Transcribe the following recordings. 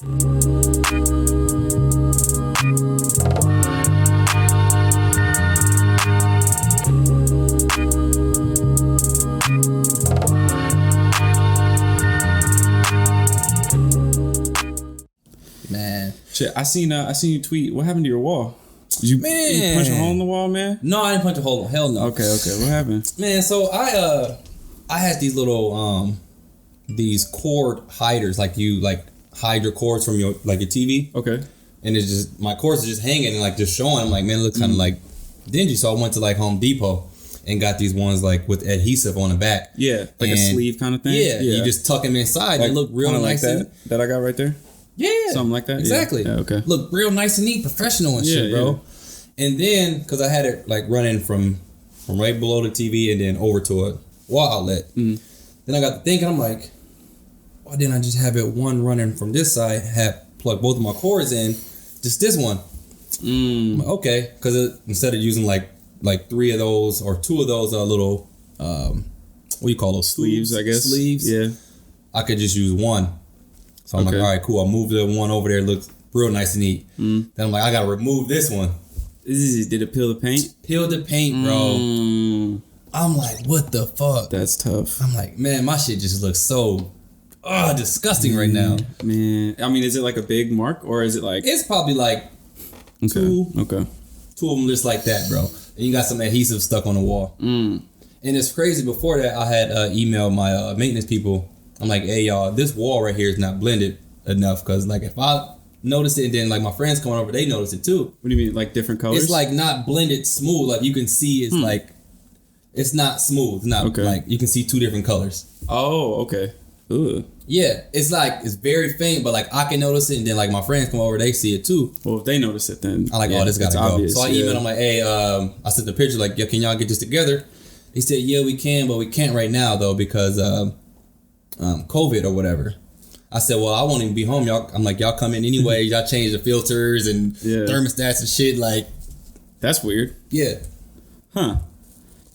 Man, shit. I seen you tweet. What happened to your wall? Did you punch a hole in the wall, man? No, I didn't punch a hole. Hell no. Okay. What happened? Man, so I had these little these cord hiders, like you hide your cords from your TV. Okay. And it's just my cords are just hanging and just showing. I'm like, man, it looks kind of like dingy. So I went to Home Depot and got these ones with adhesive on the back. Yeah, a sleeve kind of thing. Yeah, you just tuck them inside. They look real nice. Like that I got right there. Yeah, something like that. Exactly. Yeah, okay. Look real nice and neat, professional and shit, bro. Yeah. And then because I had it running from right below the TV and then over to a wall outlet. Then I got to thinking, I'm like, why didn't I just have it one running from this side, plug both of my cords in, just this one? Like, okay, because instead of using like three of those or two of those little what do you call those sleeves? I guess sleeves. Yeah, I could just use one. So I'm like, all right, cool. I'll move the one over there. It looks real nice and neat. Then I'm like, I gotta remove this one. Did it peel the paint? Peel the paint, bro. I'm like, what the fuck? That's tough. I'm like, man, my shit just looks so disgusting right now. Man, I mean, is it like a big mark or is it like? It's probably like two of them just like that, bro. And you got some adhesive stuck on the wall. And it's crazy. Before that, I had emailed my maintenance people. I'm like, hey, y'all, this wall right here is not blended enough. Because, if I notice it and then, my friends coming over, they notice it too. What do you mean, like different colors? It's, not blended smooth. Like, you can see it's, it's not smooth. Not, you can see two different colors. Oh, okay. Ugh. Yeah, it's it's very faint, but I can notice it, and then my friends come over, they see it too. Well, if they notice it, then I'm like, this gotta go. Obvious, so I emailed them hey, I sent the picture yeah, can y'all get this together? They said, yeah, we can, but we can't right now though because COVID or whatever. I said, well, I won't even be home. I'm like, y'all come in anyway. Y'all change the filters and thermostats and shit. That's weird. Yeah. Huh.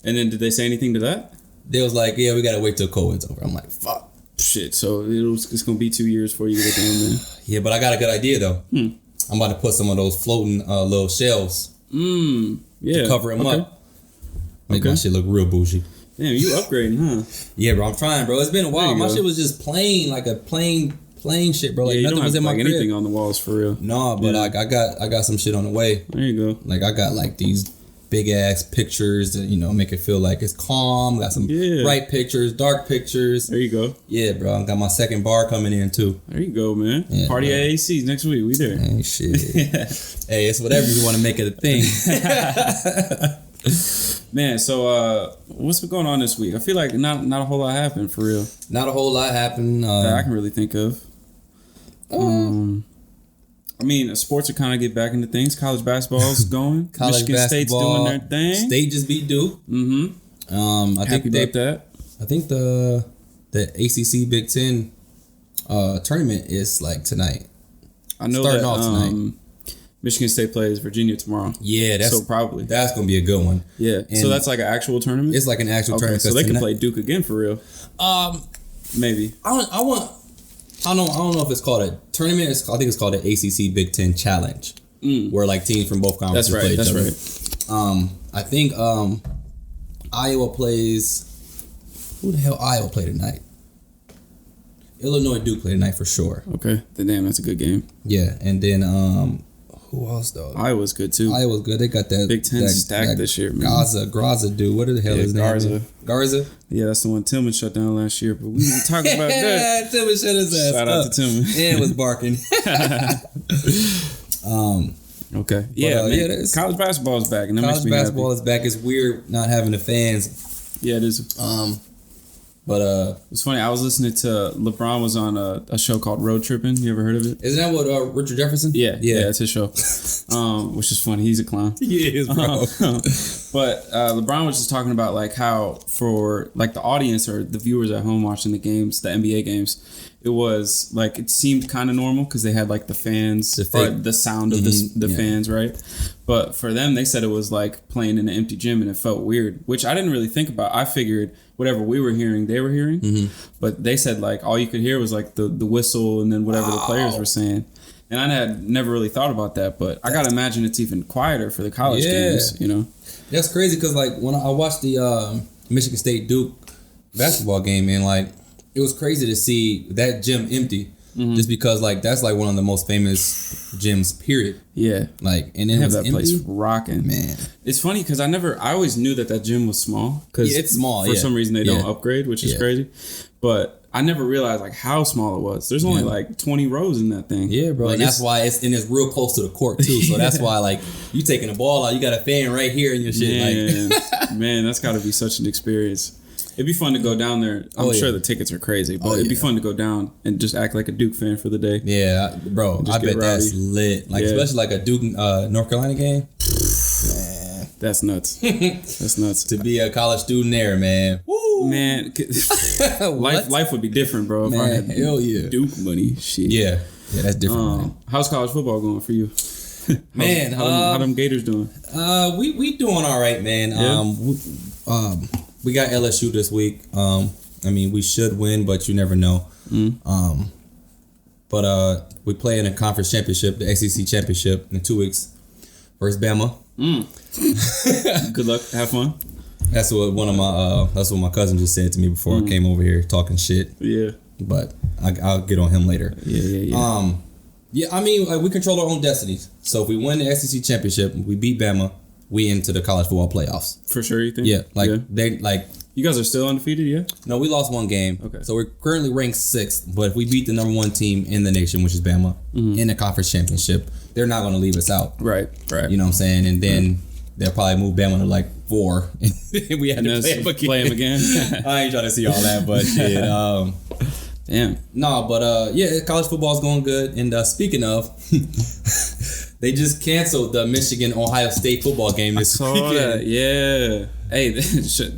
And then did they say anything to that? They was like, yeah, we gotta wait till COVID's over. I'm like, fuck. Shit. So it's gonna be 2 years before you get it done. Yeah, but I got a good idea though. I'm about to put some of those floating little shells. Yeah. To cover them up. Make my shit look real bougie. Damn, you upgrading, huh? Yeah, bro, I'm trying, bro. It's been a while. My shit was just plain, a plain shit, bro. Yeah, nothing was in my crib. Anything on the walls for real. No, but I got some shit on the way. There you go. I got these big ass pictures that make it feel like it's calm. Got some bright pictures, dark pictures. There you go. Yeah, bro. I got my second bar coming in too. There you go, man. Yeah, Party at AAC's next week. We there. Hey, shit. Hey, it's whatever you want to make it a thing. Man, so what's been going on this week? I feel like not a whole lot happened for real. Not a whole lot happened that I can really think of. I mean, sports are kind of get back into things. College basketball's going. Michigan State's doing their thing. State just beat Duke. I Happy about that. I think the ACC Big Ten tournament is tonight. I know starting that off tonight. Michigan State plays Virginia tomorrow. Yeah, that's gonna be a good one. Yeah, and so that's like an actual tournament. It's like an actual tournament. So they can play Duke again for real. Maybe. I don't know if it's called a tournament. I think it's called the ACC Big Ten Challenge, where teams from both conferences play each other. That's right. I think Iowa plays. Who the hell Iowa play tonight? Illinois Duke play tonight for sure. Okay, damn, that's a good game. Yeah, and then who else though? Iowa's good too. Iowa's good. They got that Big Ten stacked this year, man. Graza dude. What the hell is his name? Garza. Yeah, that's the one Tillman shut down last year, but we didn't talk about that. Tillman shut his ass Shout up. out to Tillman. And was barking. Okay. Yeah, man. College basketball is back, and college basketball is back. It's weird not having the fans. Yeah, it is. But it's funny. I was listening to LeBron was on a show called Road Trippin'. You ever heard of it? Isn't that what Richard Jefferson? Yeah, it's his show. Which is funny. He's a clown. He is, bro. But LeBron was just talking about how for the audience or the viewers at home watching the games, the NBA games, it was like it seemed kind of normal because they had like the fans, the sound of the fans, right? But for them, they said it was like playing in an empty gym and it felt weird, which I didn't really think about. I figured whatever we were hearing, they were hearing, but they said like all you could hear was like the whistle and then whatever the players were saying. And I had never really thought about that, but I gotta imagine it's even quieter for the college games, you know? That's crazy because like when I watched the Michigan State Duke basketball game and like it was crazy to see that gym empty just because like that's like one of the most famous gyms, period. Yeah. Like and then have that place rocking. Man. It's funny because I always knew that gym was small. Cause it's small, for some reason they don't upgrade, which is crazy. But I never realized like how small it was. There's only like 20 rows in that thing. Yeah, bro. Like, and that's why it's real close to the court too. So that's why like you taking the ball out, you got a fan right here in your shit. Man, that's got to be such an experience. It'd be fun to go down there. I'm sure the tickets are crazy, but it'd be fun to go down and just act like a Duke fan for the day. Yeah, bro. I bet that's lit. Like especially like a Duke North Carolina game. Man, that's nuts. That's nuts. To be a college student there, man. Woo. Man, life would be different, bro. If I had Duke money, shit. Yeah, that's different. Man. How's college football going for you? Man, how them Gators doing? We doing all right, man. Yeah. We got LSU this week. I mean, we should win, but you never know. But we play in a conference championship, the SEC championship, in 2 weeks versus Bama. Good luck. Have fun. That's what my cousin just said to me before I came over here talking shit. Yeah. But I'll get on him later. Yeah. Yeah, I mean, like, we control our own destinies. So if we win the SEC championship, we beat Bama, we into the college football playoffs. For sure, you think? Yeah, they like. You guys are still undefeated, yeah? No, we lost one game. Okay. So we're currently ranked 6th, but if we beat the number 1 team in the nation, which is Bama, in the conference championship, they're not going to leave us out. Right. You know what I'm saying? And then they'll probably move Bama to like 4, and we had to play them again. I ain't trying to see all that, but shit. Damn. No, but college football's going good. And speaking of, they just canceled the Michigan-Ohio State football game this weekend. I saw that, yeah. Hey,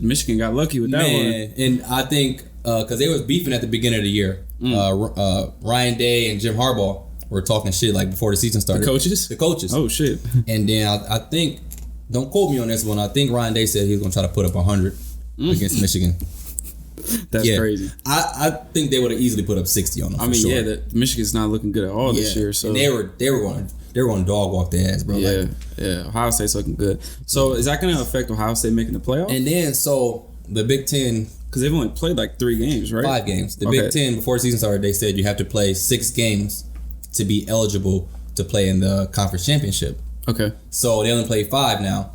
Michigan got lucky with that one. And I think, because they was beefing at the beginning of the year, Ryan Day and Jim Harbaugh were talking shit like before the season started. The coaches? Oh, shit. And then I think, don't quote me on this one, I think Ryan Day said he was going to try to put up 100 against Michigan. That's crazy. I think they would have easily put up 60 on them. I mean, Michigan's not looking good at all this year. So and they were going to dog walk their ass, bro. Yeah. Ohio State's looking good. So is that going to affect Ohio State making the playoffs? And then so the Big Ten, because they've only played like 3 games, right? 5 games. The Big Ten before the season started, they said you have to play 6 games to be eligible to play in the conference championship. Okay. So they only play 5 now,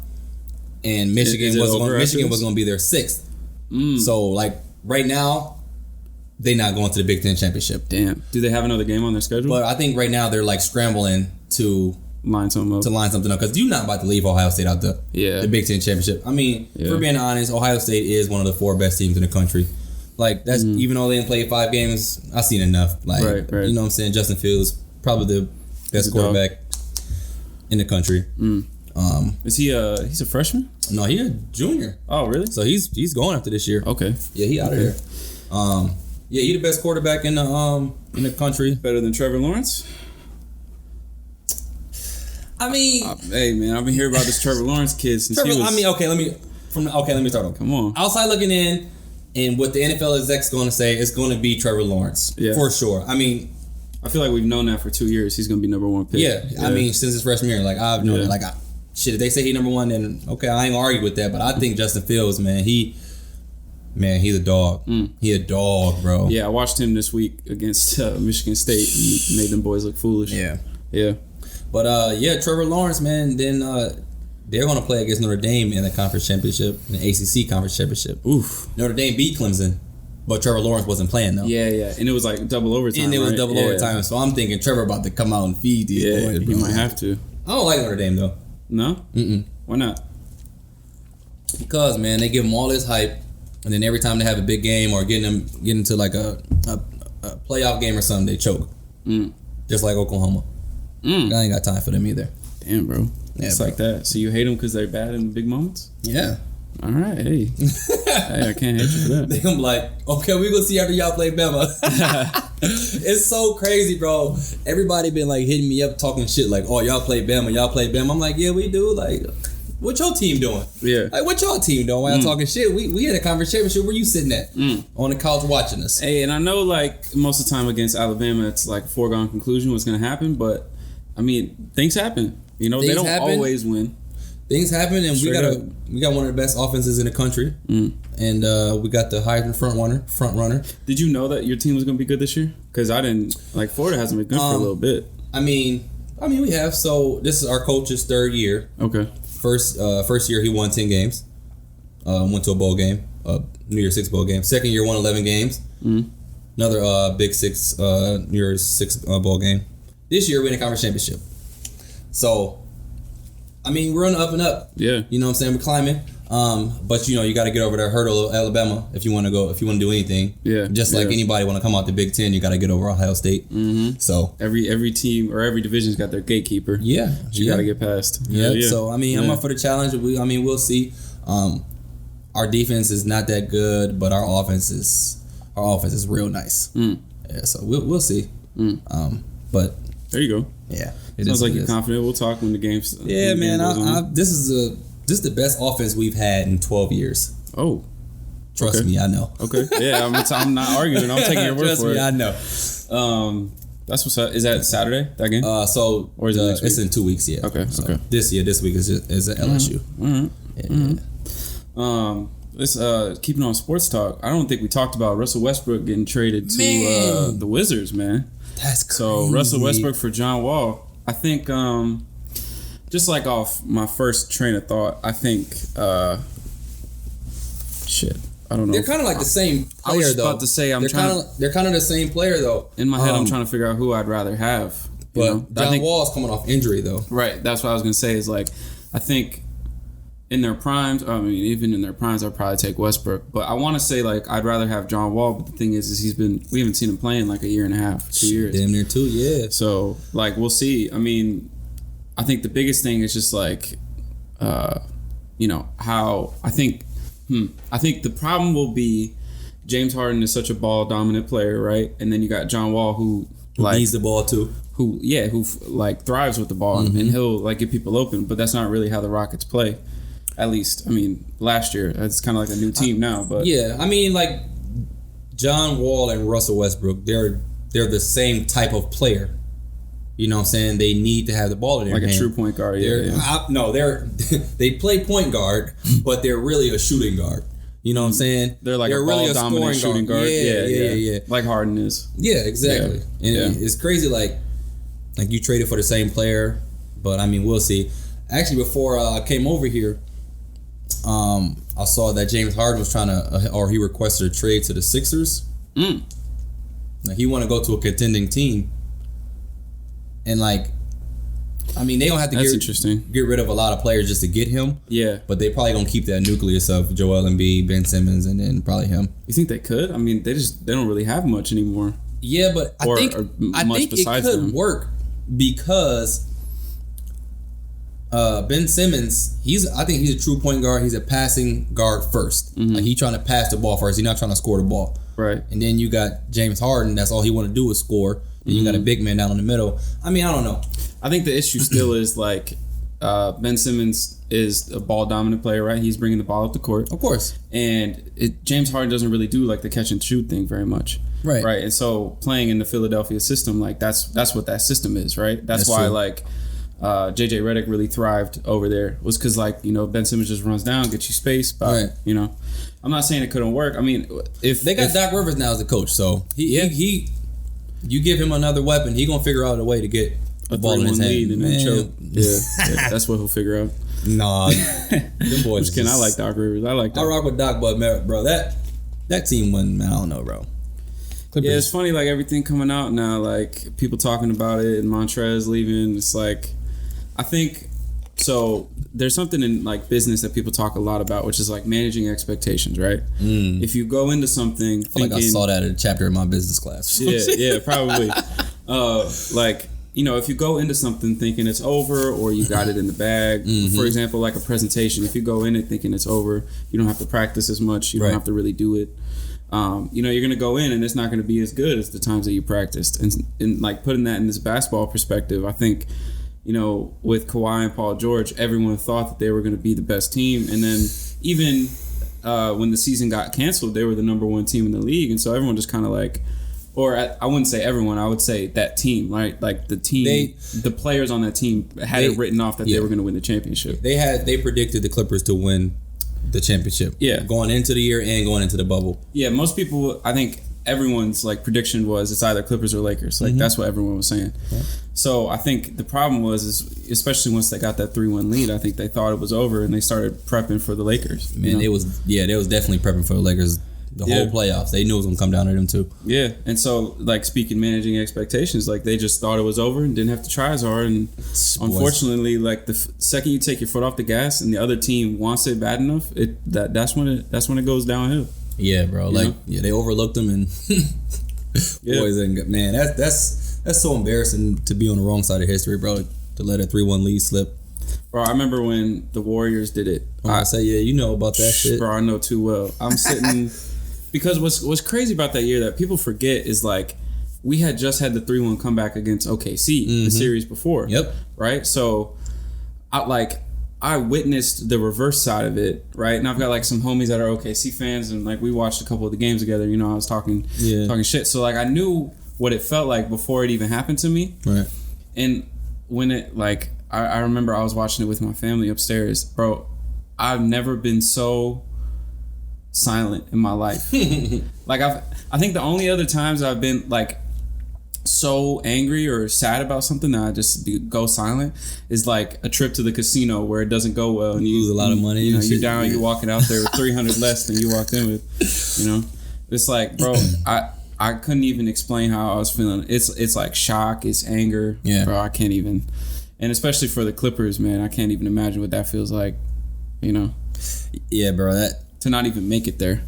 and Michigan was going to be their 6th. So like. Right now, they're not going to the Big Ten championship. Damn. Do they have another game on their schedule? But I think right now they're like scrambling to line something up. Because you're not about to leave Ohio State out the Big Ten championship. I mean, for being honest, Ohio State is one of the 4 best teams in the country. Like that's even though they didn't play 5 games, I've seen enough. Like right. You know what I'm saying? Justin Fields probably the best quarterback in the country. Is he he's a freshman? No, he's a junior. Oh, really? So he's going after this year. Okay. Yeah, he out of here. He the best quarterback in the country. Better than Trevor Lawrence? I mean, hey man, I've been hearing about this Trevor Lawrence kid since he was. I mean, let me start over. Come on. Outside looking in, and what the NFL exec's going to say, it's going to be Trevor Lawrence for sure. I mean, I feel like we've known that for 2 years. He's going to be number 1 pick. Yeah. I mean, since his freshman year, like I've known it. Like, if they say he's number 1, then okay, I ain't gonna argue with that. But I think Justin Fields, man, he's a dog. He a dog, bro. Yeah, I watched him this week against Michigan State. And he made them boys look foolish. Yeah. But Trevor Lawrence, man. Then they're gonna play against Notre Dame in the conference championship, in the ACC conference championship. Oof. Notre Dame beat Clemson, but Trevor Lawrence wasn't playing though. Yeah, and it was like double overtime. And it was double overtime. So I'm thinking Trevor about to come out and feed these boys. He might have to. I don't like Notre Dame though. No? Why not? Because, man, they give them all this hype, and then every time they have a big game or get into like a playoff game or something, they choke. Just like Oklahoma. I ain't got time for them either. Damn, bro. Yeah, it's bro. like that. So you hate them because they're bad in big moments? Yeah. All right, hey, I can't hate you for that. They gonna be like, okay, we gonna see after y'all play Bama. It's so crazy, bro. Everybody been like hitting me up talking shit like, oh, y'all play Bama. I'm like, yeah, we do. Like, what your team doing? Yeah. Like, what y'all team doing? While y'all talking shit, we had a conversation. Where you sitting at? On the couch watching us. Hey, and I know like most of the time against Alabama, it's like a foregone conclusion what's gonna happen, but I mean, things happen. You know, they don't always win. Things happen, and we got one of the best offenses in the country, and we got the Heisman front runner. Did you know that your team was going to be good this year? Because I didn't. Like, Florida hasn't been good for a little bit. I mean, we have. So this is our coach's third year. Okay. First year he won 10 games. Went to a bowl game, New Year's Six bowl game. Second year won 11 games. Another Big Six New Year's Six bowl game. This year we in a conference championship. So. I mean, we're on the up and up. Yeah. You know what I'm saying? We're climbing. But you know, you got to get over that hurdle of Alabama if you want to do anything. Yeah. Just like anybody want to come out the Big Ten, you got to get over Ohio State. So every team or every division's got their gatekeeper. Yeah. You got to get past. Yeah. So I mean, I'm up for the challenge. We'll see. Our defense is not that good, but our offense is real nice. Yeah. So we'll see. But there you go. Yeah. Sounds like you're confident. We'll talk when the game's. Yeah, man. This is the best offense we've had in 12 years. Oh, trust me, I know. Okay, yeah, I'm not arguing. I'm taking your word trust for me, it. I know. That's what's up. Is that Saturday? That game? Or is it next week? It's in 2 weeks. Yeah. Okay. So okay. This week is at LSU. Let's keeping on sports talk. I don't think we talked about Russell Westbrook getting traded to the Wizards, man. That's crazy. So Russell Westbrook for John Wall. I think, just like off my first train of thought, I think, I don't know. They're kind of like the same player, I was though. about to say, they're kind of the same player, though. In my head, I'm trying to figure out who I'd rather have. But John Wall's coming off injury, though. Right. That's what I was going to say is, like, I think in their primes, even in their primes, I'd probably take Westbrook. But I want to say, like, I'd rather have John Wall. But the thing is we haven't seen him play in like a year and a half, 2 years. Damn near 2, yeah. So, like, we'll see. I mean, I think the biggest thing is just like, how I think the problem will be James Harden is such a ball dominant player, right? And then you got John Wall who needs the ball too. Who thrives with the ball and he'll like get people open, but that's not really how the Rockets play. At least, I mean, last year it's kind of like a new team now, but yeah, I mean, like John Wall and Russell Westbrook, they're the same type of player. You know what I'm saying? They need to have the ball in their hand. Like a true point guard. They play point guard, but they're really a shooting guard. You know what I'm saying? They're like a ball dominant shooting guard. Yeah. Like Harden is. Yeah, exactly. Yeah. And it's crazy, like you traded for the same player, but I mean, we'll see. Actually, before I came over here, I saw that James Harden was trying to, or he requested a trade to the Sixers. Like he want to go to a contending team, and like, I mean, they don't have to get rid of a lot of players just to get him. Yeah, but they probably gonna keep that nucleus of Joel Embiid, Ben Simmons, and then probably him. You think they could? I mean, they don't really have much anymore. Yeah, but I think it could work because Ben Simmons, I think he's a true point guard. He's a passing guard first. Like he's trying to pass the ball first. He's not trying to score the ball. Right. And then you got James Harden. That's all he want to do is score. And you got a big man down in the middle. I mean, I don't know. I think the issue still is like Ben Simmons is a ball dominant player, right? He's bringing the ball up the court, of course. And James Harden doesn't really do like the catch and shoot thing very much. Right. Right. And so playing in the Philadelphia system, like that's what that system is, right? That's why true. Like JJ Redick really thrived over there was because like, you know, Ben Simmons just runs down, gets you space, but right. You know, I'm not saying it couldn't work. I mean, if they got Doc Rivers now as a coach, so he you give him another weapon, he gonna figure out a way to get a ball in his hand. Lead and then choke. Yeah, that's what he'll figure out. Nah, them boys. Just kidding. I like Doc Rivers. I rock with Doc, but bro, that team wasn't. I don't know, bro. Clippers. Yeah, it's funny. Like everything coming out now, like people talking about it, and Montrez leaving. It's like, I think so. There's something in like business that people talk a lot about, which is like managing expectations, right? If you go into something, I feel like I saw that in a chapter in my business class. Yeah, probably. Like if you go into something thinking it's over or you got it in the bag, for example, like a presentation, if you go in it thinking it's over, you don't have to practice as much, you don't have to really do it. You're going to go in and it's not going to be as good as the times that you practiced. And like putting that in this basketball perspective, I think, with Kawhi and Paul George, everyone thought that they were going to be the best team. And then even when the season got canceled, they were the number one team in the league. And so everyone just kind of like, or I wouldn't say everyone, I would say that team, right? Like the team, the players on that team had it written off that they were going to win the championship. They predicted the Clippers to win the championship. Yeah. Going into the year and going into the bubble. Yeah, most people, I think everyone's like prediction was it's either Clippers or Lakers. Like that's what everyone was saying. Yeah. So I think the problem is especially once they got that 3-1 lead, I think they thought it was over and they started prepping for the Lakers. Man, they was definitely prepping for the Lakers. The whole playoffs, they knew it was gonna come down to them too. Yeah, and so like managing expectations, like they just thought it was over and didn't have to try as hard. And unfortunately, like the second you take your foot off the gas and the other team wants it bad enough, that's when it goes downhill. Yeah, bro. They overlooked them and boys, and man, that's so embarrassing to be on the wrong side of history, bro. To let a 3-1 lead slip. Bro, I remember when the Warriors did it. I say, you know about that shit, bro. I know too well. I'm sitting. Because what's crazy about that year that people forget is like we had just had the 3-1 comeback against OKC the series before. Yep. Right? So I witnessed the reverse side of it, right? And I've got like some homies that are OKC fans and like we watched a couple of the games together, I was talking shit. So like I knew what it felt like before it even happened to me. Right. And when it like I remember I was watching it with my family upstairs. Bro, I've never been so silent in my life. Like I think the only other times I've been like so angry or sad about something that I just go silent is like a trip to the casino where it doesn't go well and you lose a lot of money. You're down, you're walking out there with 300 less than you walked in with. It's like, bro, I couldn't even explain how I was feeling. It's like shock, it's anger. Yeah, bro, I can't even. And especially for the Clippers, man, I can't even imagine what that feels like. Yeah, bro, that. To not even make it there.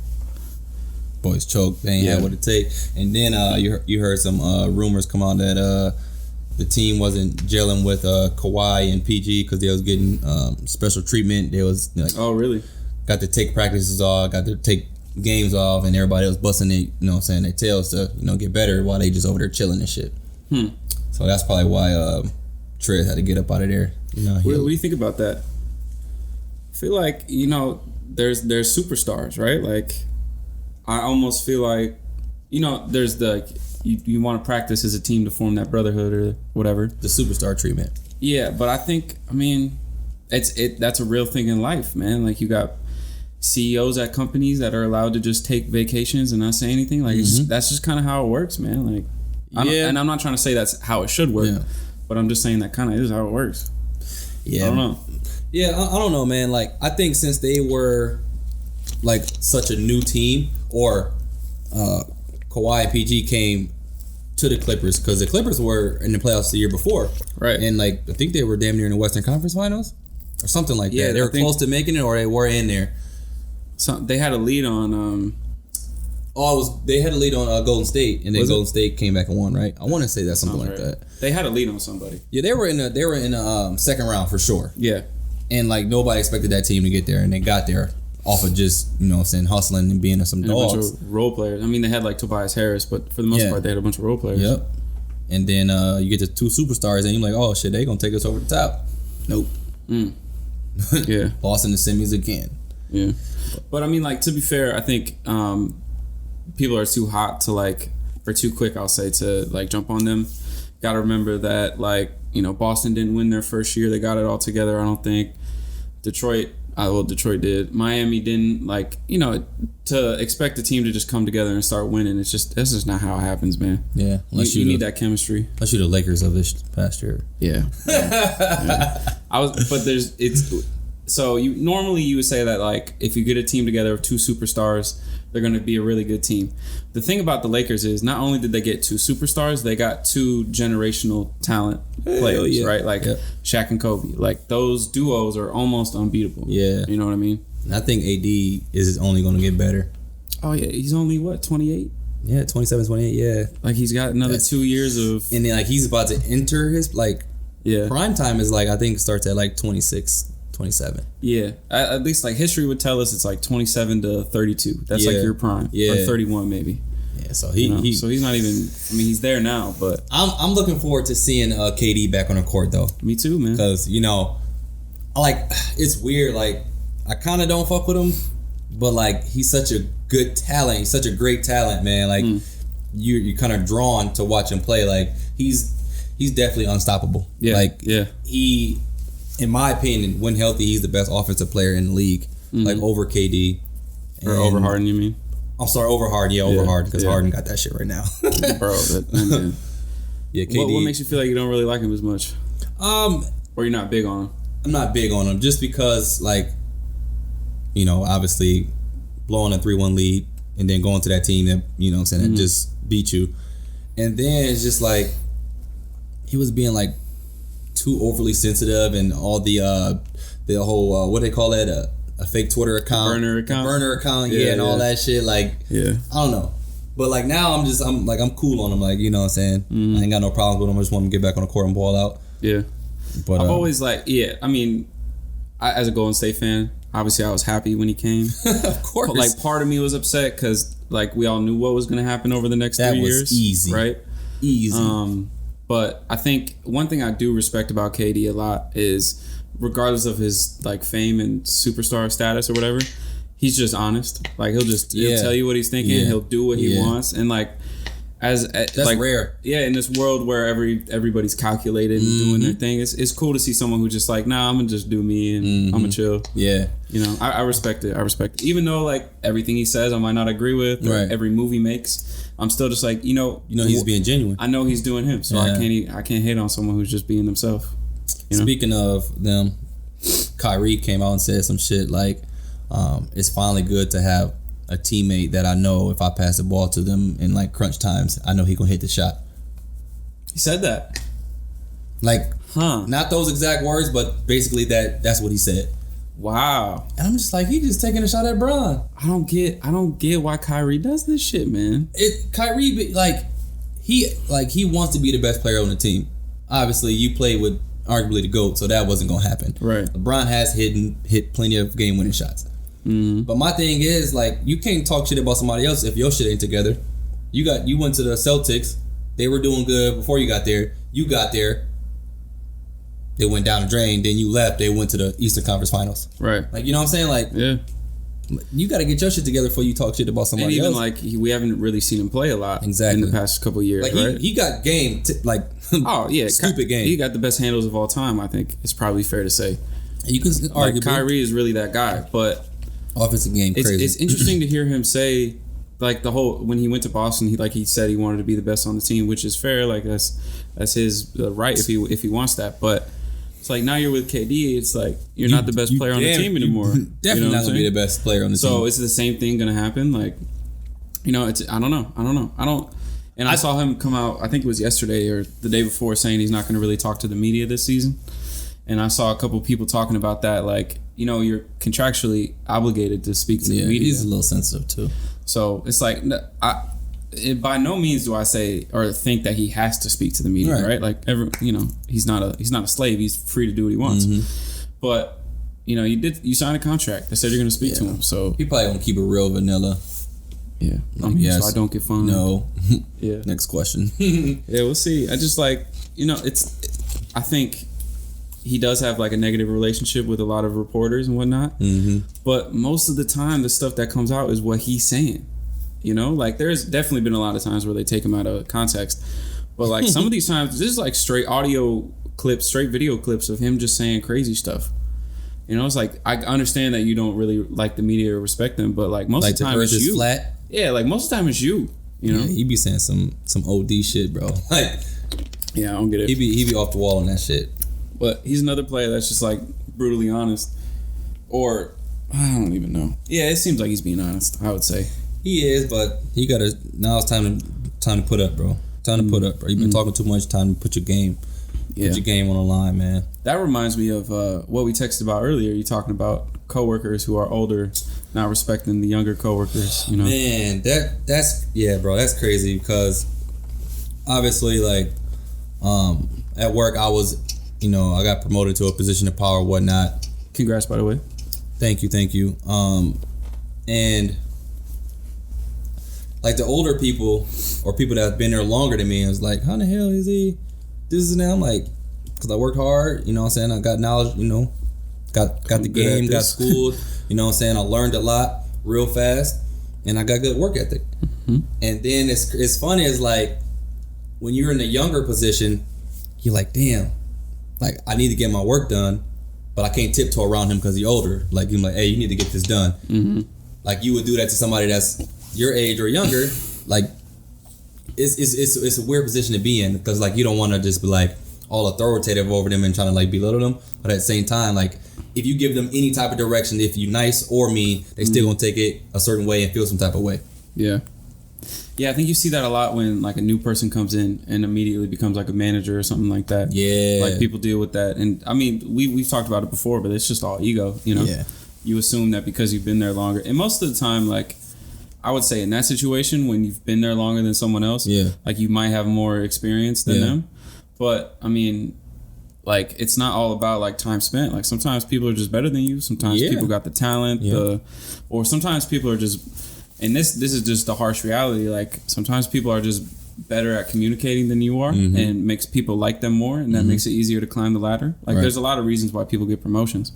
Boys choked. They ain't had what it take. And then you heard some rumors come out that the team wasn't gelling with Kawhi and PG because they was getting special treatment. They was oh really? Got to take practices off, got to take games off, and everybody was busting their tails to get better while they just over there chilling and shit. So that's probably why Trez had to get up out of there. What do you think about that? I feel like there's superstars, right? Like I almost feel like there's you want to practice as a team to form that brotherhood or whatever, the superstar treatment. Yeah, but I think that's a real thing in life, man. Like you got CEOs at companies that are allowed to just take vacations and not say anything. Like that's just kind of how it works, man. Like and I'm not trying to say that's how it should work, but I'm just saying that kind of is how it works. Yeah, I don't know. Yeah, I don't know, man. Like, I think since they were, like, such a new team, or Kawhi and PG came to the Clippers, because the Clippers were in the playoffs the year before. Right. And, like, I think they were damn near in the Western Conference Finals, or something like that. They were close to making it, or they were in there. So they had a lead on... they had a lead on Golden State, and then Golden State came back and won, right? I want to say that's something like that. They had a lead on somebody. Yeah, they were in the second round for sure. Yeah. And like nobody expected that team to get there, and they got there off of just hustling and being some dogs. A bunch of role players. I mean, they had like Tobias Harris, but for the most part, they had a bunch of role players. Yep. And then you get the two superstars, and you're like, oh shit, they gonna take us over the top. Nope. Yeah. Lost in the semis again. Yeah. But I mean, like, to be fair, I think people are too hot to or too quick, I'll say, to like jump on them. Got to remember that Boston didn't win their first year. They got it all together, I don't think. Detroit did. Miami didn't. To expect a team to just come together and start winning, that's just not how it happens, man. Yeah. You need that chemistry. Unless you're the Lakers of this past year. Yeah. So normally you would say that if you get a team together of two superstars, they're going to be a really good team. The thing about the Lakers is not only did they get two superstars, they got two generational talent players, right? Shaq and Kobe. Those duos are almost unbeatable. Yeah. You know what I mean? I think AD is only going to get better. Oh, yeah. He's only, 28? Yeah, 27, 28, yeah. Like, he's got another 2 years of... And then, like, he's about to enter his, like... Yeah. Prime time is, like, I think starts at, like, 26, 27. Yeah. At least, like, history would tell us it's, like, 27 to 32. That's, like, your prime. Yeah. Or 31, maybe. Yeah, so so he's not even... I mean, he's there now, but... I'm looking forward to seeing KD back on the court, though. Me too, man. Because, you know, it's weird, like, I kind of don't fuck with him, but, like, he's such a good talent. He's such a great talent, man. Like, you're kind of drawn to watch him play. Like, he's definitely unstoppable. Yeah. Like, he, in my opinion, when healthy, he's the best offensive player in the league. Like, over KD. Or over Harden, you mean? I'm sorry, over Harden. Yeah, over Harden, because Harden got that shit right now. Bro, man. Yeah, KD. What makes you feel like you don't really like him as much? Or you're not big on him? I'm not big on him, just because, like, you know, obviously blowing a 3-1 lead and then going to that team that, you know what I'm saying, that just beat you. And then it's just like, he was being, like, too overly sensitive, and all the whole, what they call it, a fake Twitter account. Burner account, and all that shit. Like, I don't know. But, like, now I'm cool on him. Like, you know what I'm saying? I ain't got no problems with him. I just want him to get back on the court and ball out. Yeah. But I've always, like, I mean, as a Golden State fan, obviously I was happy when he came. Of course. But, like, part of me was upset because, like, we all knew what was going to happen over the next 3 years. That was easy. Right? Easy. But I think one thing I do respect about KD a lot is, regardless of his, like, fame and superstar status or whatever, he's just honest. Like, he'll tell you what he's thinking. He'll do what he wants. And, like, that's like, rare. Yeah, in this world where everybody's calculated and doing their thing, it's cool to see someone who just like, nah, I'm gonna just do me and I'm gonna chill. Yeah. You know, I respect it. Even though, like, everything he says I might not agree with, or every move he makes, I'm still just like, he's being genuine. I know he's doing him, so I can't hate on someone who's just being themselves. Speaking of them, Kyrie came out and said some shit like, it's finally good to have a teammate that I know if I pass the ball to them in, like, crunch times, I know he gonna hit the shot. He said that. Like, not those exact words, but basically that's what he said. Wow. And I'm just like, he just taking a shot at Bron. I don't get why Kyrie does this shit, man. Kyrie, he wants to be the best player on the team. Obviously, you played with arguably the GOAT, so that wasn't gonna happen. Right. LeBron has hit plenty of game-winning shots. But my thing is, like, you can't talk shit about somebody else if your shit ain't together. You went to the Celtics. They were doing good before you got there. You got there. They went down the drain. Then you left. They went to the Eastern Conference Finals. Right. Like, you know what I'm saying? Like, you got to get your shit together before you talk shit about somebody else. And even, like, we haven't really seen him play a lot in the past couple of years, like, right? He got game, stupid game. He got the best handles of all time, I think. It's probably fair to say. You can argue. Kyrie is really that guy, but... Offensive game, crazy. It's interesting to hear him say, like, when he went to Boston, he said he wanted to be the best on the team, which is fair. Like, that's his right if he wants that. But it's like, now you're with KD, it's like you're not the best player on the team anymore. Definitely not gonna be the best player on the team. So is the same thing gonna happen? Like, I don't know. And I saw him come out, I think it was yesterday or the day before, saying he's not gonna really talk to the media this season. And I saw a couple people talking about that, like, you're contractually obligated to speak to the media. He's a little sensitive too. So it's like, by no means do I say or think that he has to speak to the media, right? Like, he's not a slave. He's free to do what he wants. But you signed a contract that said you're going to speak to him. So he probably gonna keep it real vanilla. Yeah, yes. So I don't get fined. No. Yeah. Next question. Yeah, we'll see. I just like I think he does have, like, a negative relationship with a lot of reporters and whatnot. But most of the time, the stuff that comes out is what he's saying. Like, there's definitely been a lot of times where they take him out of context. But, like, some of these times, this is, like, straight audio clips, straight video clips of him just saying crazy stuff. It's like, I understand that you don't really like the media or respect them, but, like, most of the time it's you. Flat. Yeah, like, most of the time it's you. Yeah, he be saying some OD shit, bro. Like, yeah, I don't get it. He be off the wall on that shit. But he's another player that's just, like, brutally honest. Or, I don't even know. Yeah, it seems like he's being honest, I would say. He is, but now it's time to put up, bro. Time to put up, bro. You've been talking too much. Time to put your game. Put your game on the line, man. That reminds me of what we texted about earlier. You talking about coworkers who are older not respecting the younger coworkers, you know. Man, that's bro, that's crazy because obviously like at work I was, I got promoted to a position of power, whatnot. Congrats, by the way. Thank you. And like the older people or people that have been there longer than me, I was like, how the hell is he? This and that. I'm like, because I worked hard, I got knowledge, got the game, got schooled, I learned a lot real fast, and I got good work ethic. Mm-hmm. And then it's funny, it's like when you're in a younger position, you're like, damn, like I need to get my work done, but I can't tiptoe around him because he's older. Like you're like, hey, you need to get this done. Mm-hmm. Like you would do that to somebody that's your age or younger. Like it's a weird position to be in because like you don't want to just be like all authoritative over them and trying to like belittle them, but at the same time, like if you give them any type of direction, if you nice or mean, they still gonna take it a certain way and feel some type of way. Yeah, I think you see that a lot when like a new person comes in and immediately becomes like a manager or something like that. Yeah, like people deal with that, and I mean we've talked about it before, but it's just all ego, Yeah, you assume that because you've been there longer, and most of the time, like I would say in that situation when you've been there longer than someone else, like you might have more experience than them. But I mean, like it's not all about like time spent. Like sometimes people are just better than you. Sometimes people got the talent, or sometimes people are just. And this is just the harsh reality. Like sometimes people are just better at communicating than you are, and makes people like them more, and that makes it easier to climb the ladder. Like there's a lot of reasons why people get promotions,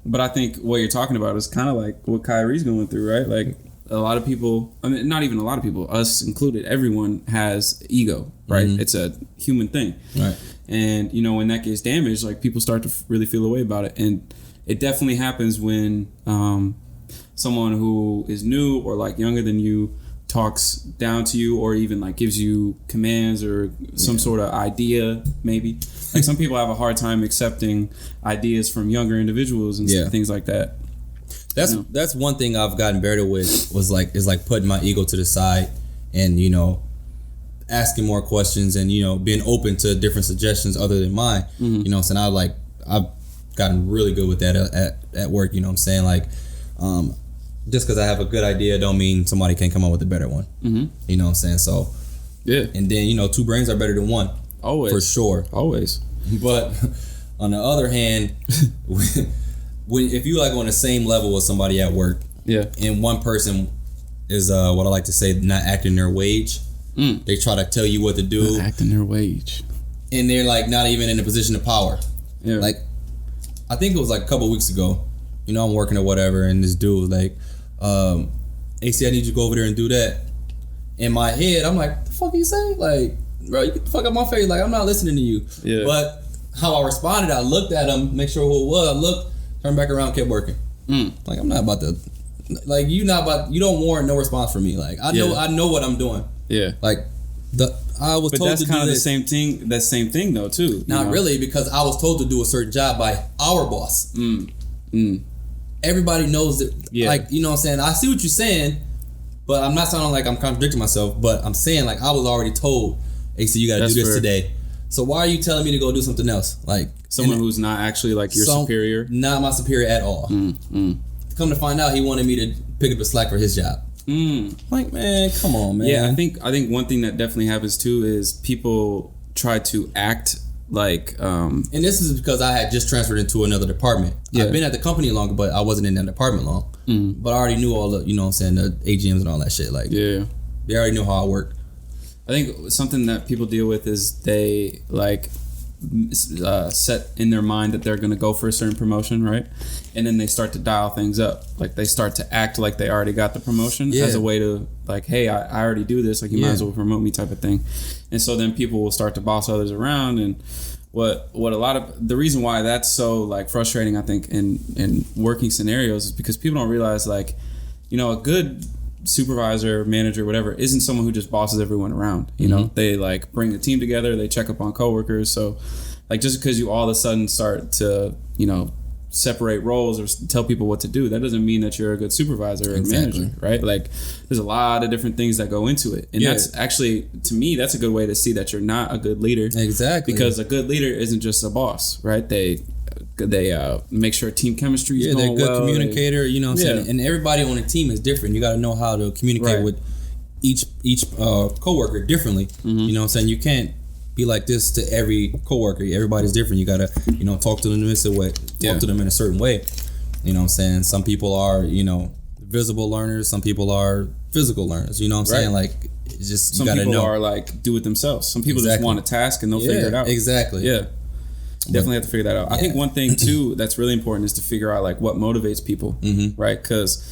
But I think what you're talking about is kind of like what Kyrie's going through, right? Like. A lot of people, I mean, not even a lot of people, us included, everyone has ego, right? Mm-hmm. It's a human thing. Right. And, when that gets damaged, like people start to really feel a way about it. And it definitely happens when someone who is new or like younger than you talks down to you or even like gives you commands or some sort of idea, maybe. Like some people have a hard time accepting ideas from younger individuals and things like that. That's one thing I've gotten better with is putting my ego to the side and asking more questions and being open to different suggestions other than mine. And I've gotten really good with that at work. Just because I have a good idea don't mean somebody can't come up with a better one. So and then two brains are better than one, always, for sure, always. But on the other hand, if you like on the same level with somebody at work, and one person is what I like to say not acting their wage, they try to tell you what to do, not acting their wage, and they're like not even in a position of power. Like I think it was like a couple weeks ago, I'm working or whatever, and this dude was like, AC, I need you to go over there and do that. In my head, I'm like, the fuck you say? Like, bro, you get the fuck out my face. Like, I'm not listening to you. But how I responded, I looked at him, make sure who it was. I looked. Turned back around, kept working. Like I'm not about to, like you don't warrant no response from me. Like I know what I'm doing. Like I was told to do this. But that's kind of the same thing. That same thing though too. Not really, because I was told to do a certain job by our boss. Everybody knows that. Like what I'm saying. I see what you're saying, but I'm not sounding like I'm contradicting myself. But I'm saying like I was already told, hey, so you got to do this today. So why are you telling me to go do something else? Like someone who's not actually like your superior? Not my superior at all. Come to find out, he wanted me to pick up the slack for his job. Like, man, come on, man. Yeah, I think one thing that definitely happens too is people try to act like. And this is because I had just transferred into another department. I've been at the company longer, but I wasn't in that department long. But I already knew all the, the AGMs and all that shit. Like, they already knew how I work. I think something that people deal with is they like set in their mind that they're going to go for a certain promotion, right? And then they start to dial things up. Like they start to act like they already got the promotion as a way to like, hey, I already do this. Like you might as well promote me type of thing. And so then people will start to boss others around. And what a lot of the reason why that's so like frustrating, I think, in working scenarios is because people don't realize like, a good supervisor, manager, whatever, isn't someone who just bosses everyone around. They like bring the team together, they check up on coworkers. So like just because you all of a sudden start to separate roles or tell people what to do, that doesn't mean that you're a good supervisor or manager, right? Like there's a lot of different things that go into it, and that's actually, to me, that's a good way to see that you're not a good leader. Exactly, because a good leader isn't just a boss, right? They They make sure team chemistry is going well. Yeah, they're good communicator. You know what I'm saying? And everybody on a team is different. You got to know how to communicate with each coworker differently. You know what I'm saying? You can't be like this to every coworker. Everybody's different. You got to, talk to them in a certain way. Talk to them in a certain way. You know what I'm saying? Some people are, visible learners. Some people are physical learners. You know what I'm saying? Like, it's just, you got to know. Some people are like, do it themselves. Some people just want a task and they'll figure it out. Exactly. Yeah. Definitely have to figure that out. I think one thing too that's really important is to figure out like what motivates people, right? Because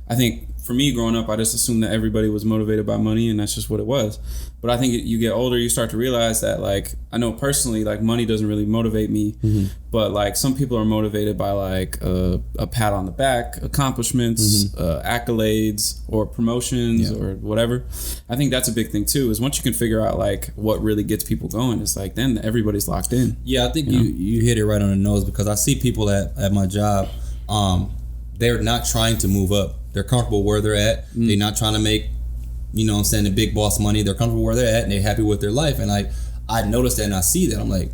I think for me growing up, I just assumed that everybody was motivated by money, and that's just what it was. But I think you get older, you start to realize that, like, I know personally, like, money doesn't really motivate me, but like some people are motivated by like a pat on the back, accomplishments, accolades, or promotions, or whatever. I think that's a big thing too. Is once you can figure out like what really gets people going, it's like then everybody's locked in. Yeah, I think you hit it right on the nose, because I see people at my job, they're not trying to move up. They're comfortable where they're at. They're not trying to make, the big boss money. They're comfortable where they're at, and they're happy with their life. And I notice that, and I see that. I'm like,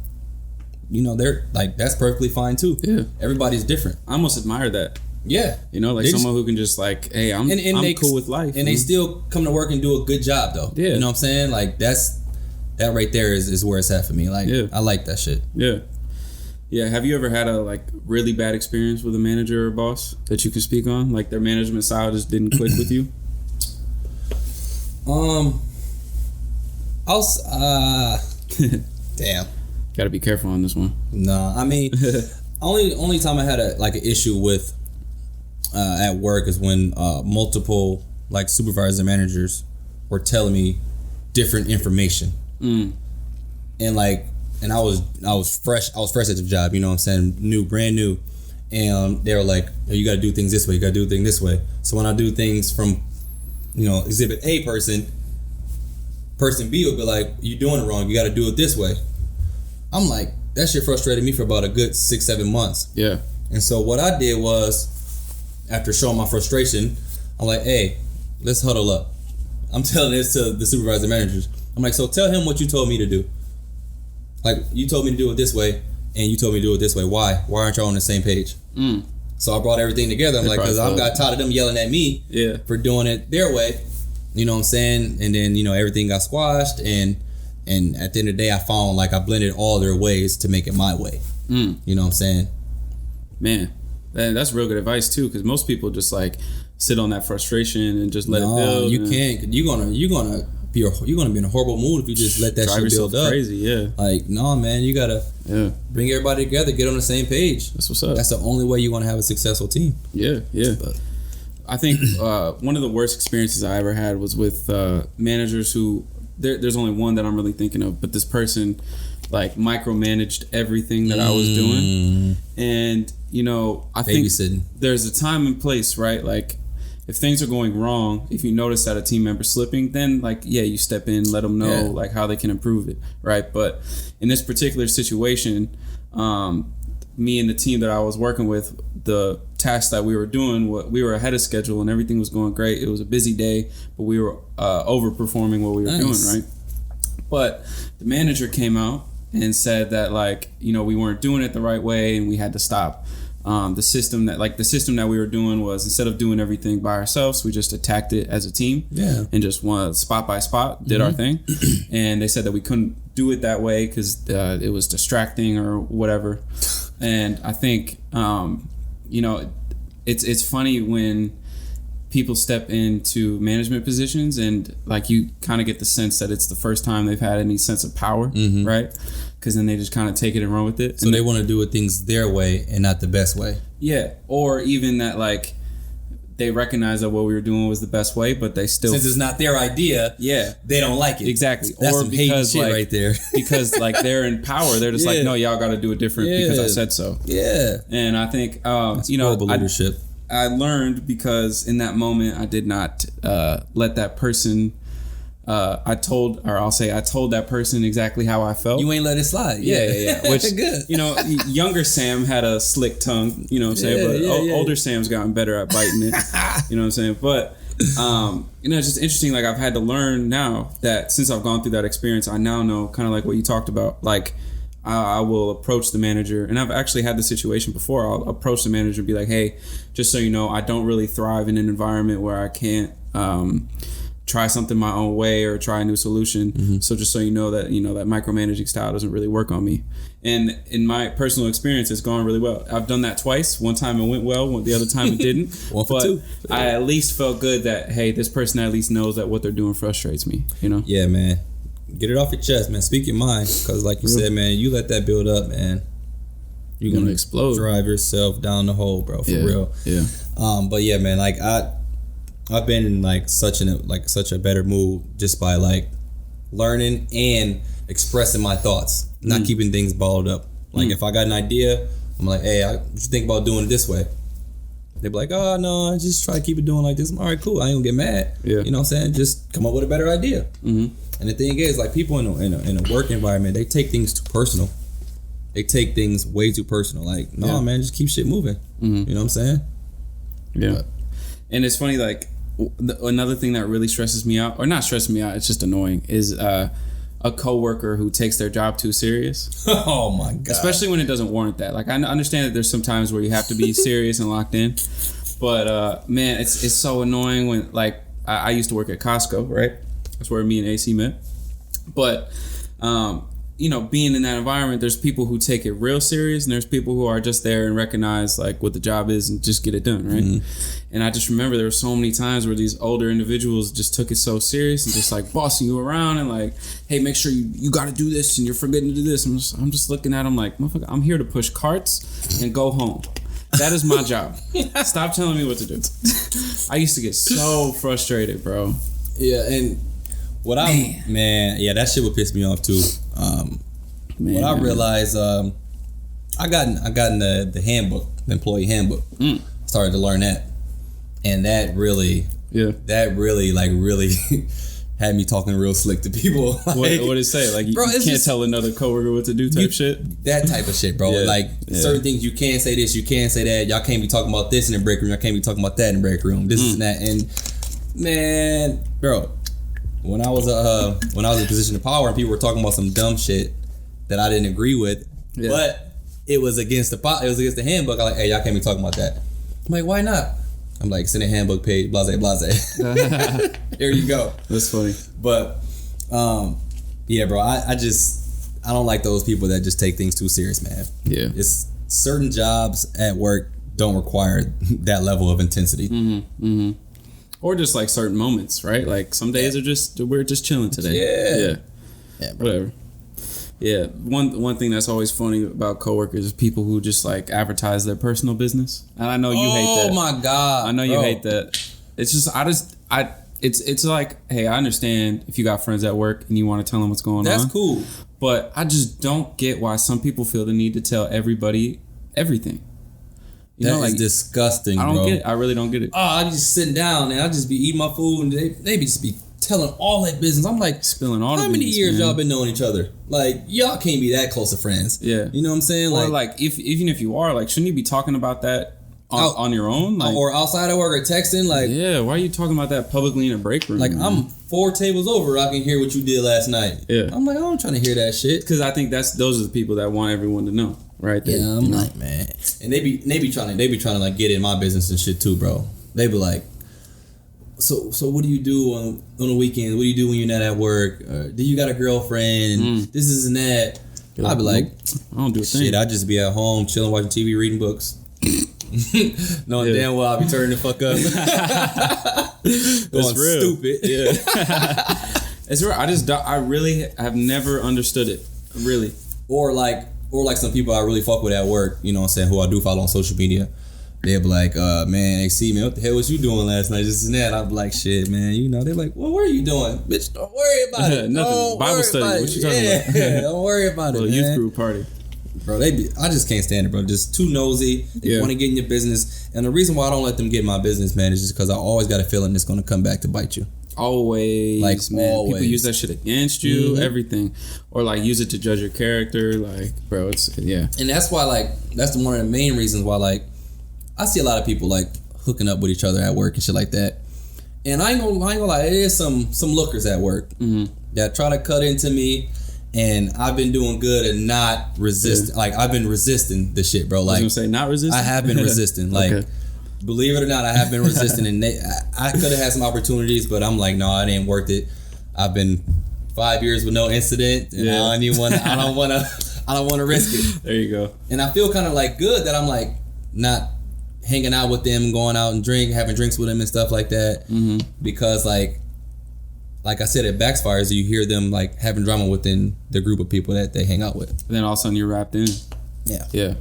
they're like, that's perfectly fine too. Yeah. Everybody's different. I almost admire that. Yeah. Like someone who can just like, hey, I'm cool with life. And they still come to work and do a good job though. Yeah. You know what I'm saying? Like that right there is where it's at for me. Like, I like that shit. Yeah. Yeah, have you ever had a like really bad experience with a manager or boss that you could speak on? Like their management style just didn't click with you? Damn. Got to be careful on this one. No, I mean, only time I had an issue with at work is when multiple like supervisors and managers were telling me different information, and I was fresh at the job, you know what I'm saying, brand new, and they were like, you got to do things this way, you got to do things this way. So when I do things from, exhibit A person B would be like, you doing it wrong, you got to do it this way. I'm like, that shit frustrated me for about a good 6-7 months. Yeah. And so what I did was, after showing my frustration, I'm like, hey, let's huddle up. I'm telling this to the supervisor managers. I'm like, so tell him what you told me to do. Like, you told me to do it this way, and you told me to do it this way. Why? Why aren't y'all on the same page? So I brought everything together. I'm like, because I got tired of them yelling at me for doing it their way. You know what I'm saying? And then, everything got squashed. And at the end of the day, I found like I blended all their ways to make it my way. You know what I'm saying? Man, that's real good advice, too, because most people just like sit on that frustration and just let it build. You can't. You're gonna be in a horrible mood if you just let that shit build up. Crazy, yeah. Like, no, man, you gotta bring everybody together, get on the same page. That's what's up. That's the only way you want to have a successful team. Yeah. But I think one of the worst experiences I ever had was with managers who there's only one that I'm really thinking of, but this person like micromanaged everything that I was doing, and I think there's a time and place, right? Like, if things are going wrong, if you notice that a team member's slipping, then you step in, let them know like how they can improve it, right? But in this particular situation, me and the team that I was working with, the tasks that we were doing, we were ahead of schedule and everything was going great. It was a busy day, but we were overperforming what we were doing, right? But the manager came out and said that we weren't doing it the right way and we had to stop. The system that we were doing was, instead of doing everything by ourselves, we just attacked it as a team and just one spot by spot did our thing. And they said that we couldn't do it that way because it was distracting or whatever. And I think it's funny when people step into management positions and you kind of get the sense that it's the first time they've had any sense of power, right? Because then they just kind of take it and run with it. So they want to do things their way and not the best way. Yeah. Or even that they recognize that what we were doing was the best way, but they still, since it's not their idea, they don't like it. Exactly. That's some hating shit right there. Because they're in power, they're just no, y'all got to do it different because I said so. Yeah. And I think horrible leadership. I learned because in that moment I did not let that person. I told that person exactly how I felt. You ain't let it slide. Yeah. Which, good. Younger Sam had a slick tongue, what I'm saying? But older Sam's gotten better at biting it, you know what I'm saying? But, it's just interesting. I've had to learn now that since I've gone through that experience, I now know kind of what you talked about. I will approach the manager, and I've actually had the situation before. I'll approach the manager and be like, hey, just so you know, I don't really thrive in an environment where I can't try something my own way or try a new solution. So just so you know that micromanaging style doesn't really work on me. And in my personal experience, it's gone really well. I've done that twice. One time it went well, the other time it didn't. One for two. I at least felt good that, hey, this person at least knows that what they're doing frustrates me, Yeah, man. Get it off your chest, man. Speak your mind. Because like you said, man, you let that build up, man, you're going to explode. Drive yourself down the hole, bro, for real. Yeah. But yeah, man, like I've been in like such a better mood just by like learning and expressing my thoughts, not keeping things balled up. Like if I got an idea, I'm like, hey, what you think about doing it this way? They be like, oh no, I just try to keep it doing like this. I'm all right, cool. I ain't gonna get mad. Yeah. You know what I'm saying? Just come up with a better idea. And the thing is, like people in a work environment, they take things too personal. They take things way too personal. Like, no, man, just keep shit moving. You know what I'm saying? Yeah. But. And it's funny, like another thing that really stresses me out, or not stresses me out, it's just annoying, is a coworker who takes their job too serious. Oh my god! Especially when it doesn't warrant that. Like I understand that there's some times where you have to be serious and locked in, but man, it's so annoying when like I used to work at Costco, right? That's where me and AC met. But being in that environment, there's people who take it real serious, and there's people who are just there and recognize like what the job is and just get it done, right? And I just remember there were so many times where these older individuals just took it so serious and just like bossing you around and like, hey, make sure you got to do this and you're forgetting to do this. I'm just looking at them like, motherfucker, I'm here to push carts and go home. That is my job. Stop telling me what to do. I used to get so frustrated, bro. Yeah, and that shit would piss me off too. What I realized, I got in the handbook, the employee handbook. Started to learn that, and that really had me talking real slick to people. Like, what did it say? Like you can't tell another coworker what to do type shit? That type of shit, bro. Certain things you can't say this, you can't say that. Y'all can't be talking about this in the break room. Y'all can't be talking about that in the break room. This and that. And man, bro, when I was in a position of power and people were talking about some dumb shit that I didn't agree with, but it was against the handbook. I'm like, hey, y'all can't be talking about that. I'm like, why not? I'm like, send a handbook page, blase, blase. There you go. That's funny. But, yeah, bro, I don't like those people that just take things too serious, man. Yeah. It's certain jobs at work don't require that level of intensity. Or just like certain moments, right? Like some days we're just chilling today. Yeah, whatever. Yeah, one thing that's always funny about coworkers is people who just like advertise their personal business, and I know you hate that. Oh my god! I know you hate that. It's just it's like, hey, I understand if you got friends at work and you want to tell them what's going on. That's cool, but I just don't get why some people feel the need to tell everybody everything. That is disgusting, bro. I don't get it. I really don't get it. Oh, I just sitting down and I just be eating my food and they just be telling all that business. I'm like, spilling all the business. How many years man. Y'all been knowing each other? Like, y'all can't be that close of friends. Yeah. You know what I'm saying? Or like even if you are, like, shouldn't you be talking about that on your own? Like, or outside of work or texting? Like, yeah, why are you talking about that publicly in a break room? Like, I'm 4 tables over, I can hear what you did last night. Yeah. I'm like, I'm trying to hear that shit. Because I think those are the people that want everyone to know. Right there. Yeah, I'm like, man. And they be trying to like get in my business and shit too, bro. They be like, so what do you do on the weekends? What do you do when you're not at work? Do you got a girlfriend? This and that. I'd be like, I don't do a thing. Shit, I just be at home chilling, watching TV, reading books. Knowing damn well I'll be turning the fuck up. Going stupid. Yeah. It's real. I really have never understood it. Really. Or like some people I really fuck with at work, you know what I'm saying, who I do follow on social media. They'll be like, man, AC, man, what the hell was you doing last night? This and that. I'll be like, shit, man, you know. They're like, well, what are you doing? Bitch, don't worry about it. Nothing. Bible study. What you talking about? Yeah, don't worry about it, man. Youth group party. Bro, I just can't stand it, bro. Just too nosy. They want to get in your business. And the reason why I don't let them get in my business, man, is just because I always got a feeling it's going to come back to bite you. Always, like, man. Always. People use that shit against you, everything, or like use it to judge your character. Like, bro, it's And that's why, like, that's one of the main reasons why, like, I see a lot of people like hooking up with each other at work and shit like that. And I ain't gonna lie, there is some lookers at work that try to cut into me And I've been doing good and not resist. Like, I've been resisting the shit, bro. Like, I was gonna say not resisting. I have been resisting. Like, okay. Believe it or not, I have been resisting. And I could have had some opportunities, but I'm like, no, it ain't worth it. I've been 5 years with no incident, and I don't want to risk it. There you go. And I feel kind of like good that I'm like not hanging out with them, going out and having drinks with them and stuff like that, because like I said, it backfires. You hear them like having drama within the group of people that they hang out with. And then all of a sudden you're wrapped in. Yeah. Yeah.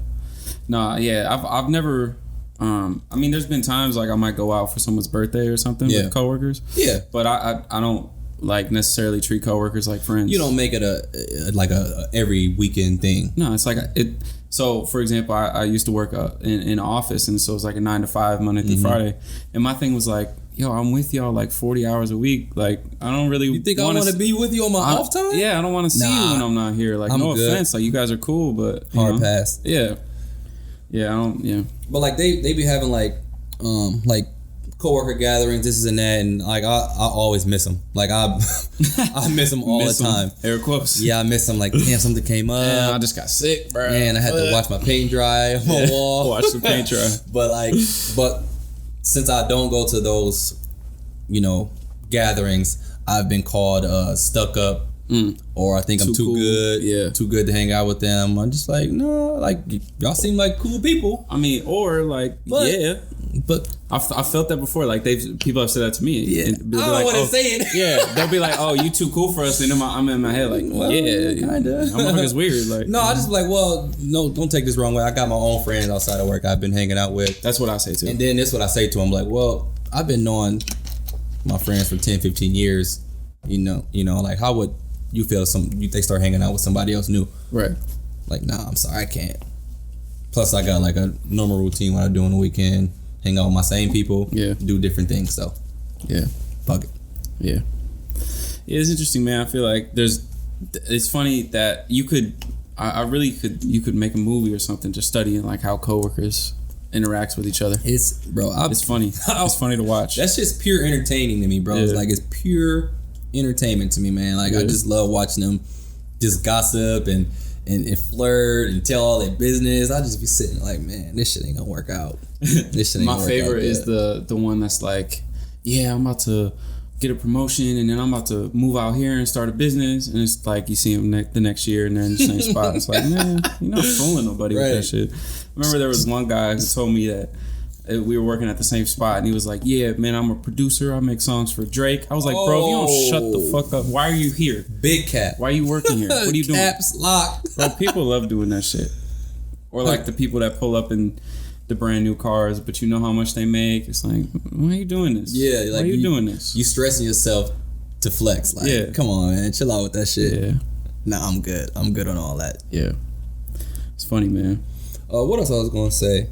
No, yeah. I've never. I mean, there's been times like I might go out for someone's birthday or something with coworkers. Yeah. But I don't like necessarily treat coworkers like friends. You don't make it a every weekend thing. No, it's like it. So, for example, I used to work in an office, and so it's like a 9 to 5 Monday through Friday, and my thing was like, yo, I'm with y'all like 40 hours a week. Like, I don't really. You think I want to be with you on my off time? Yeah, I don't want to see you when I'm not here. Like, no offense, like you guys are cool, but hard pass. Yeah, I don't. Yeah, but like they be having like coworker gatherings, this is and that, and like I always miss them. Like I miss them all the time. Air quotes. Yeah, I miss them. Like, damn, something came up. Man, I just got sick, bro. Man, I had to watch my paint dry on my wall. Watch the paint dry. but since I don't go to those, gatherings, I've been called stuck up, or I think I'm too good, too good to hang out with them. I'm just like, no, like y'all seem like cool people. I mean, or like, but I felt that before. Like people have said that to me. Yeah, I don't want to say it. Yeah, they'll be like, "Oh, you too cool for us," and I'm in my head like, "Well, yeah, kinda." I'm like, it's weird. Like, no, I just be like, well, no, don't take this wrong way. I got my own friends outside of work I've been hanging out with. That's what I say too. And then that's what I say to them. Like, well, I've been knowing my friends for 10, 15 years. Like, how would you feel if they start hanging out with somebody else new? Right. Like, nah, I'm sorry, I can't. Plus, I got like a normal routine what I do on the weekend. Hang out with my same people. Yeah. Do different things. So, yeah. Fuck it. Yeah. Yeah, it's interesting, man. I feel like it's funny that you could make a movie or something just studying like how coworkers interacts with each other. It's funny. It's funny to watch. That's just pure entertaining to me, bro. Yeah. It's pure entertainment to me, man. Like, I just love watching them just gossip and flirt and tell all their business. I just be sitting like, man, this shit ain't gonna work out. This shit ain't My favorite is the one that's like, yeah, I'm about to get a promotion and then I'm about to move out here and start a business, and it's like you see him the next year and they're in the same spot. It's like, man, you're not fooling nobody with that shit. I remember there was one guy who told me that we were working at the same spot, and he was like, yeah, man, I'm a producer. I make songs for Drake. I was like, bro, if you don't shut the fuck up, why are you here? Big cap. Why are you working here? What are you doing? Caps locked. Bro, people love doing that shit. Or like the people that pull up in the brand new cars, but you know how much they make. It's like, why are you doing this? Yeah, like, why are you doing this? You stressing yourself to flex. Like, come on, man, chill out with that shit. Yeah. Nah, I'm good. I'm good on all that. Yeah. It's funny, man. What else I was gonna say?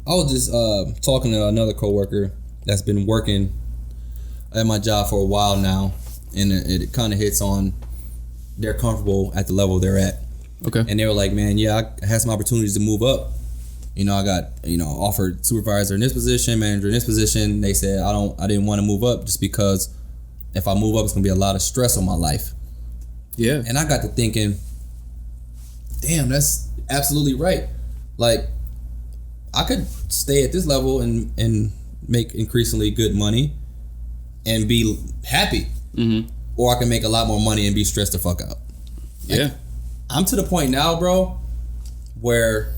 I was just talking to another coworker that's been working at my job for a while now, and it kind of hits on they're comfortable at the level they're at. Okay. And they were like, man, yeah, I had some opportunities to move up. I got offered supervisor in this position, manager in this position. They said I didn't want to move up just because if I move up, it's gonna be a lot of stress on my life. Yeah. And I got to thinking, damn, that's absolutely right. Like, I could stay at this level and make increasingly good money and be happy. Mm-hmm. Or I can make a lot more money and be stressed the fuck out. Like, yeah. I'm to the point now, bro, where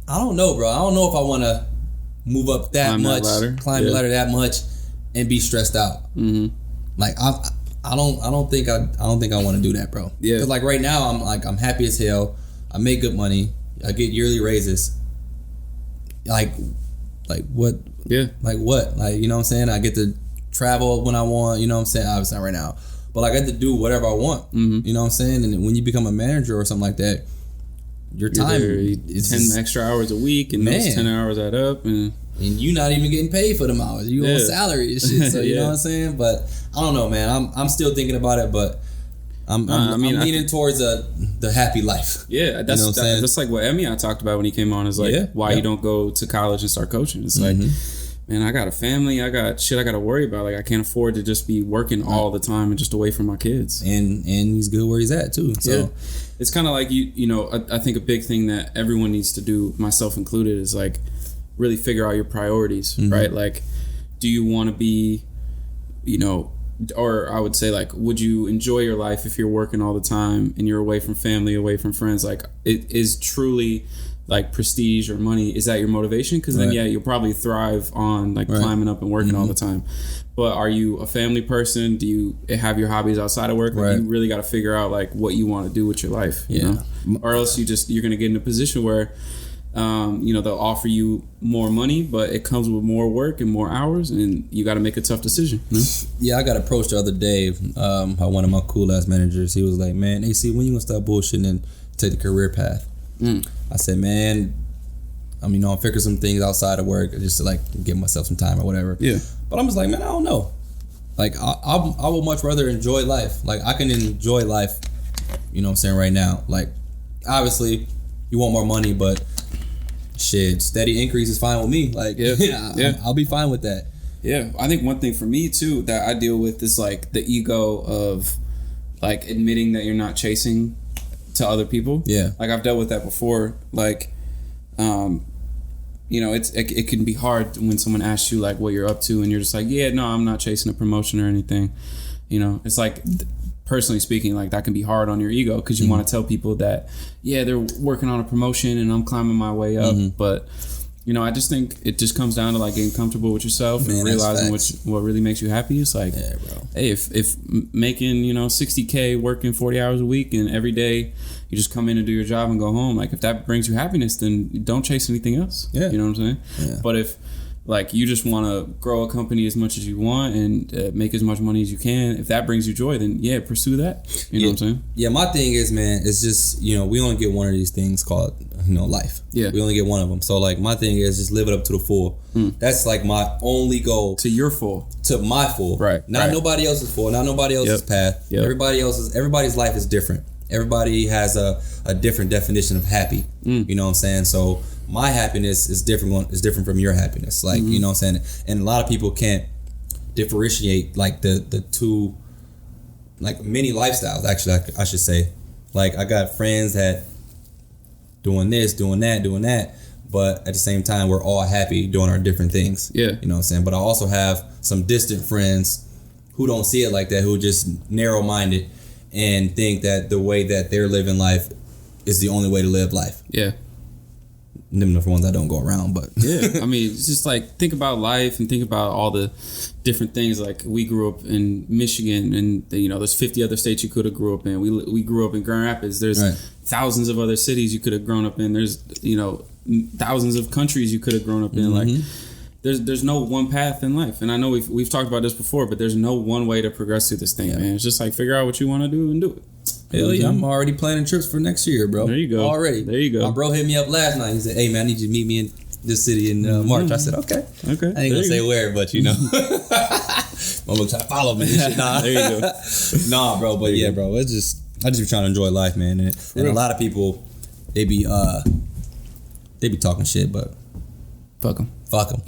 I don't know, bro. I don't know if I want to move up climb the ladder that much and be stressed out. Mm-hmm. Like, I don't think I want to do that, bro. Yeah. Because like right now, I'm happy as hell. I make good money. I get yearly raises. Like what? Yeah. Like what? Like, you know what I'm saying? I get to travel when I want, you know what I'm saying? Obviously not right now. But like, I get to do whatever I want. Mm-hmm. You know what I'm saying? And when you become a manager or something like that, your time is 10 extra hours a week, and those 10 hours add up, and you're not even getting paid for them hours. You on salary and shit. So you know what I'm saying? But I don't know, man. I'm still thinking about it, but I'm leaning towards the happy life. Yeah, that's like what Emmy I talked about when he came on. Is like why you don't go to college and start coaching. It's like man, I got a family, I got shit I got to worry about. Like, I can't afford to just be working all the time and just away from my kids. And he's good where he's at too. So yeah. It's kind of like you know, I think a big thing that everyone needs to do, myself included, is like really figure out your priorities, right? Like, do you want to be, you know, or I would say, like, would you enjoy your life if you're working all the time and you're away from family, away from friends? Like, it is truly like prestige or money. Is that your motivation? Because then, you'll probably thrive on like climbing up and working all the time. But are you a family person? Do you have your hobbies outside of work? Like, you really got to figure out like what you want to do with your life, you know? Or else you're going to get in a position where, you know, they'll offer you more money, but it comes with more work and more hours, and you got to make a tough decision. You know? Yeah, I got approached the other day by one of my cool ass managers. He was like, "Man, AC, when you gonna stop bullshitting and take the career path?" I said, "Man, I'm figuring some things outside of work just to like give myself some time or whatever." Yeah, but I'm just like, man, I don't know. Like, I would much rather enjoy life. Like, I can enjoy life. You know what I'm saying right now. Like, obviously, you want more money, but shit, steady increase is fine with me. Like, I'll be fine with that. Yeah, I think one thing for me too that I deal with is like the ego of like admitting that you're not chasing to other people. Yeah, like I've dealt with that before. Like, you know, it can be hard when someone asks you like what you're up to, and you're just like, yeah, no, I'm not chasing a promotion or anything. You know, it's like, personally speaking, like that can be hard on your ego because you want to tell people that, yeah, they're working on a promotion and I'm climbing my way up. But, you know, I just think it just comes down to like getting comfortable with yourself and realizing what really makes you happy. It's like, hey, if making, you know, 60K, working 40 hours a week and every day you just come in and do your job and go home, like if that brings you happiness, then don't chase anything else. Yeah. You know what I'm saying? Yeah. But if like you just want to grow a company as much as you want and make as much money as you can, if that brings you joy, then yeah, pursue that. You know what I'm saying? Yeah, my thing is, man, it's just, you know, we only get one of these things called, you know, life. Yeah. We only get one of them. So like my thing is just live it up to the full. That's like my only goal. To your full. To my full. Right. Not nobody else's full. Not nobody else's path. Yep. Everybody's life is different. Everybody has a different definition of happy. You know what I'm saying? So my happiness is different from your happiness. Like, you know what I'm saying? And a lot of people can't differentiate like the two, like many lifestyles, actually, I should say. Like, I got friends that doing this, doing that, but at the same time, we're all happy doing our different things. Yeah. You know what I'm saying? But I also have some distant friends who don't see it like that, who are just narrow-minded and think that the way that they're living life is the only way to live life. Yeah. Them the ones I don't go around, but yeah, I mean, it's just like think about life and think about all the different things. Like we grew up in Michigan, and you know, there's 50 other states you could have grew up in. We grew up in Grand Rapids. There's thousands of other cities you could have grown up in. There's, you know, thousands of countries you could have grown up in. Like there's no one path in life. And I know we've talked about this before, but there's no one way to progress through this thing, man. It's just like figure out what you want to do and do it. Hell yeah, I'm already planning trips for next year, bro. There you go. Already. There you go. My bro hit me up last night. He said, hey, man, I need you to meet me in this city in March. I said, okay. I ain't going to say where, but you know. I'm going to try to follow me. Nah. There you go. Nah, bro, but yeah, bro. It's just, I just be trying to enjoy life, man. And a lot of people, they be talking shit, but fuck them. Fuck them.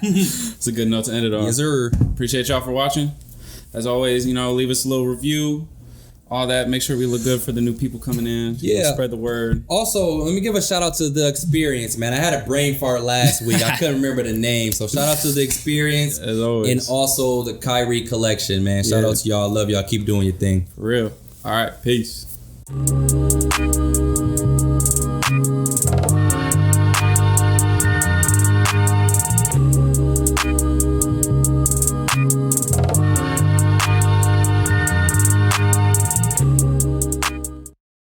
It's a good note to end it on. Yes, sir. Appreciate y'all for watching. As always, you know, leave us a little review. All that, make sure we look good for the new people coming in. Yeah. Spread the word. Also, let me give a shout out to The Experience, man. I had a brain fart last week. I couldn't remember the name. So shout out to The Experience. As always. And also the Kyrie Collection, man. Shout out to y'all. Love y'all. Keep doing your thing. For real. All right. Peace.